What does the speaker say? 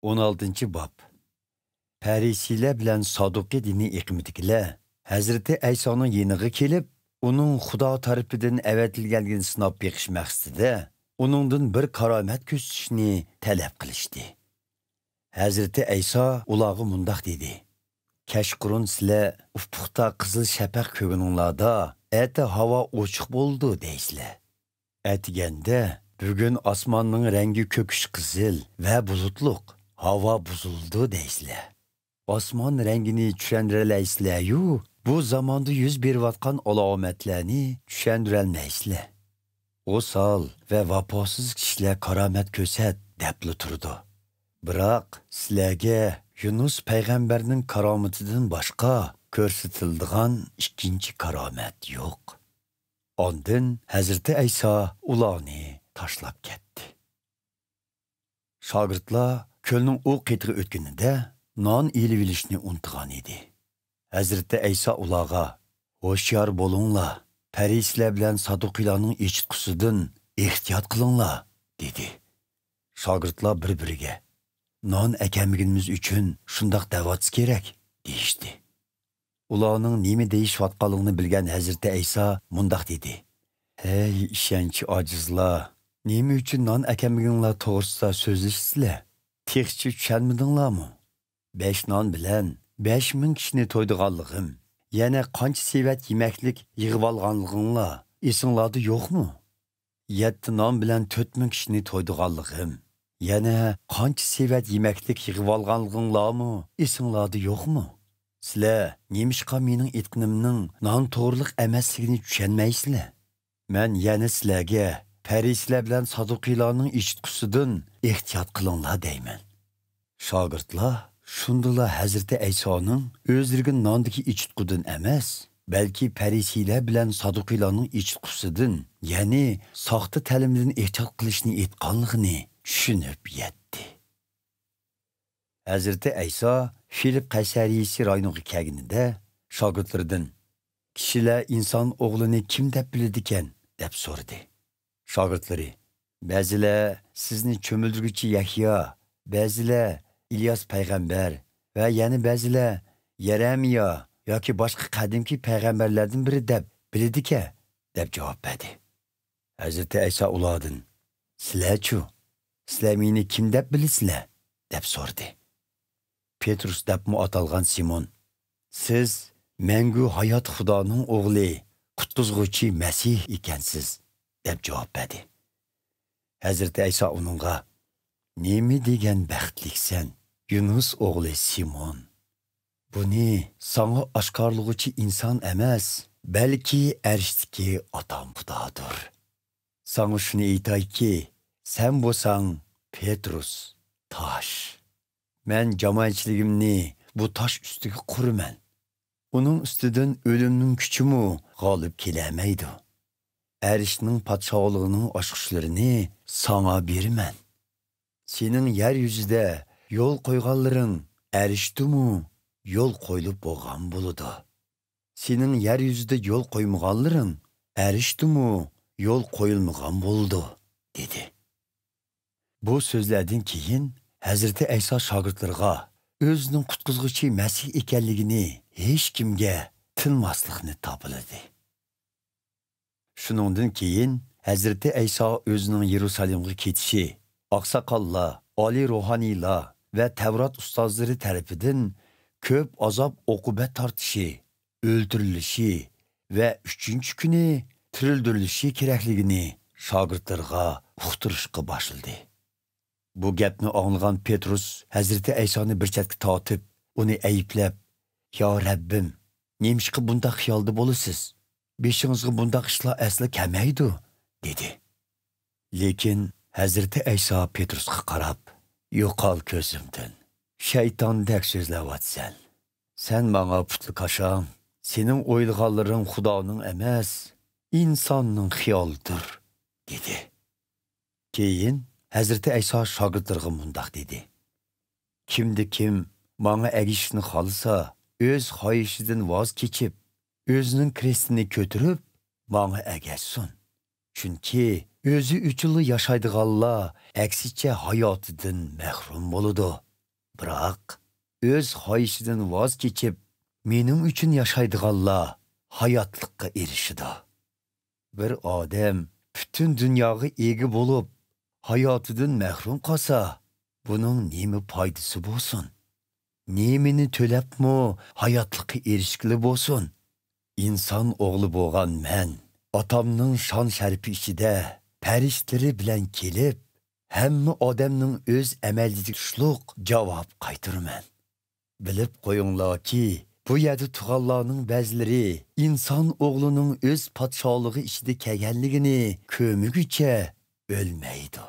16 bab. Pərisilə bilən Saduqi dini iqmitikilə Həzreti Əysa'nın yeniği kelib, onun Xudo tarafından əvətilgəlgin sınab beqish məqsədində onundan bir karamət göstərishni tələb qilishdi. Həzreti Əysa ulağı mundaq dedi: "Kəşqurun sizlər ufqda qızıl şəfəq kögününlərdə əti hava ochiq bo'ldi deysizlər. Ətigəndə bugün osmonning rangi köküş qızıl və bulutluq, hava buzuldu deysizlər. Osmon rəngini düşəndirələysizlər-yu, bu zamanda yüz beriyotgan alomatlarni düşəndirəlməysizlər. Osal və vafosuz kişilər karamət ko'rsat debli turdi. Biroq sizlarga Yunus payg'ambarning karomatidan boshqa ko'rsatiladigan ikkinchi karomat yo'q." Ondan Hazreti Ayso ularni tashlab ketdi. Shogirdlar ko'lning u qetiga o'tganida non elib olishni unutgan edi. Hazreti Ayso ularga: "Hoşyar bo'linglar, parislar bilan saduqiylarning echitqusidan ehtiyot qilinglar" dedi. Shogirdlar bir-biriga: "Non akamligimiz uchun shundoq da'vat kerak" deyishdi. Ularning nima deyishayotganligini bilgan Hazreti Ayso mundaq dedi: "Ey ishonchi ojizlar, nima uchun non akamliginglar to'g'risida so'zlashsizlar? Texchi tushunmadinglarmi? 5 non bilan 5000 kishini to'ydiganligim, yana qancha sevat yemaklik yig'ib olganliginglar esinglarda yo'qmi? 7 non bilan 4000 kishini to'ydiganligim, yana qancha sevat yemaklik yig'ib olganliginglarmi esinglarda yo'qmi? Sizlar nemishqa mening aytqanimning non to'g'riliq emasligini tushunmaysizlar? Men yana sizlarga parislar bilan saduqiylarning eshitqusidan ehtiyot qilinglar deyman." Shogirdlar shundala Hazreti Aysoning o'zlariga nondagi echitqudan emas, balki parisiylar bilan saduqiylarning echitqusidan, ya'ni soxta ta'limdan ehtiyot qilishni aytganligini tushunib yetdi. Hazreti Ayso Filip Qaysariyasi rayoniga kelganida shogirdlaridan: "Kishilar inson o'g'lini kim deb biladi ekan?" deb so'radi. Shogirdlari: "Ba'zilar sizni cho'mildirguchi Yahyo, ba'zilar İlyas payg'ambar va yana ba'zilar Yeremiya yoki boshqa qadimki payg'ambarlardan biri deb biladi-ki" deb javob berdi. Hazreti Ayso ulardan: "Sizlar-chu, sizlar meni kim deb bilasizlar?" deb so'radi. Petrus deb atalgan Simon: "Siz mangu hayot Xudoning o'g'li, qutqizg'uvchi Masih ekansiz" deb javob berdi. Hazreti Ayso uningga: "Nima degan baxtliksan, Yunus o'g'li Simon. Buni sana oshkorlug'uchi inson emas, balki arshdagi otam Xudodir. Sana shuni aytayki, sen bo'lsang Petrus, tosh. Men jamoatchiligimni bu tosh ustiga quraman. Uning ustidan o'limning kuchimi g'olib kelamaydi. Arshning podshohligining oshqishlarini sana beraman. Sening yer yuzida yo'l qo'yganlaring arishdimi yo'l qo'yilib bo'lgan bo'ladi. Sening yer yuzida yo'l qo'ymaganlaring arishdimi yo'l qo'yilmagan bo'ldi" dedi. Bu so'zlardan keyin Hazreti Ayso shogirdlarga o'zining qutqizg'uchi Masih ekanligini hech kimga tinmaslikni topildi. Shuningdan keyin Hazreti Ayso o'zining Yerusalimga ketishi oqsoqollar, oliy ruhoniylar va Tavrat ustozlari tarafidan ko'p azob uqubat tortishi, o'ldirilishi va 3-kuni tirildirilishi kerakligini shogirdlarga uqtirishga boshladi. Bu gapni anglagan Petrus Hazreti Aysoni bir chetga tortib, uni ayblab: "Ya Rabbim, nemishqa bundaq xiyolda bo'lasiz? Beshingizga bundaq ishlar asli kelmaydi" dedi. Lekin Hazreti Ayso Petrusga qarab: "Yo'qol ko'zimdan. Shaytondek so'zlayapsan. Sen menga putli qasham, sening o'ylaganlaring Xudoning emas, insonning xiyolidir" dedi. Keyin Hazreti Ayso shogirdlarga mundaq dedi: "Kim menga agishishni xolasa, o'z xohishidan voz kechib, o'zining krestini ko'tarib, menga agashsin. Chunki o'zi uchun yashaydiganlar aksicha hayotidan mahrum bo'ladi" Biroq o'z xohishidan voz kechib, mening uchun yashaydiganlar hayotlikqa erishidi. Bir odam bütün dunyoga ega bo'lib, hayotidan mahrum qolsa, buning nima foydasi bo'lsin? Nemini to'labmi hayotlikqa erishgili bo'lsin? İnsan oğlu bo'lgan men, otamning shon sharifi ichida farishlari bilan kelib, hamma odamning o'z amaliga tushliq javob qaytiraman. Bilib qo'yinglarki, bu yerda tug'anlarning ba'zilari inson o'g'lining o'z podshohligi ichida kelganligini ko'miguncha o'lmaydi.